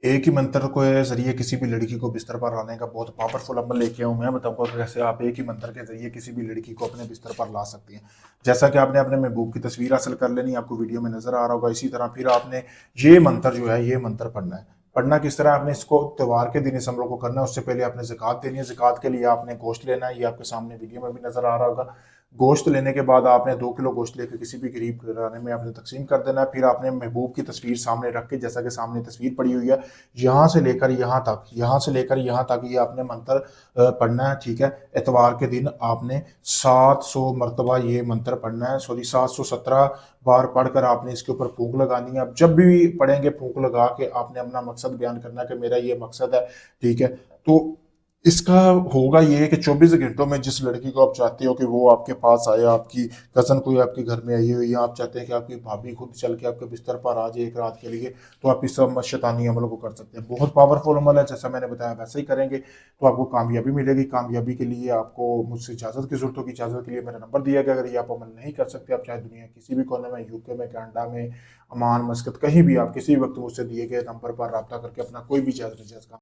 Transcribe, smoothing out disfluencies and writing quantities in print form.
एक ही मंत्र के जरिए किसी भी लड़की को बिस्तर पर लाने का बहुत पावरफुल अमल लेके आऊँ मैं बताऊंगा कि कैसे आप एक ही मंत्र के जरिए किसी भी लड़की को अपने बिस्तर पर ला सकती हैं। जैसा कि आपने अपने महबूब की तस्वीर हासिल कर लेनी, आपको वीडियो में नजर आ रहा होगा। इसी तरह फिर आपने ये मंत्र जो है ये मंत्र पढ़ना है। पढ़ना किस तरह आपने इसको त्योहार के दिन इस अमल को करना है। उससे पहले आपने ज़कात देनी है। ज़कात के लिए आपने गोश्त लेना है, ये आपके सामने वीडियो में भी नजर आ रहा होगा। गोश्त लेने के बाद आपने 2 किलो गोश्त लेकर किसी भी गरीब घराने में आपने तकसीम कर देना है। फिर आपने महबूब की तस्वीर सामने रख के, जैसा कि सामने तस्वीर पड़ी हुई है, यहाँ से लेकर यहाँ तक, यहाँ से लेकर यहाँ तक ये आपने मंत्र पढ़ना है। ठीक है, इतवार के दिन आपने 700 मरतबा ये मंत्र पढ़ना है। सॉरी, 717 बार पढ़कर आपने इसके ऊपर फूंक लगानी है। अब जब भी पढ़ेंगे फूंक लगा के आपने अपना मकसद बयान करना है कि मेरा ये मकसद है। ठीक है, तो इसका होगा ये कि 24 घंटों में जिस लड़की को आप चाहते हो कि वो आपके पास आए, आपकी कज़न कोई आपके घर में आई हुई, या आप चाहते हैं कि आपकी भाभी खुद चल के आपके बिस्तर पर आ जाए एक रात के लिए, तो आप इस शैतानी अमल को कर सकते हैं। बहुत पावरफुल अमल है, जैसा मैंने बताया वैसे ही करेंगे तो आपको कामयाबी मिलेगी। कामयाबी के लिए आपको मुझसे इजाज़त की ज़रूरत होगी। इजाज़त के लिए मेरा नंबर दिया गया, अगर ये आप अमल नहीं कर सकते, आप चाहे दुनिया किसी भी कोने में, यूके में, कनाडा में, अमान, मस्कत, कहीं भी आप किसी भी वक्त मुझसे दिए गए नंबर पर रब्ता करके अपना कोई भी जायज़ नाजायज़ काम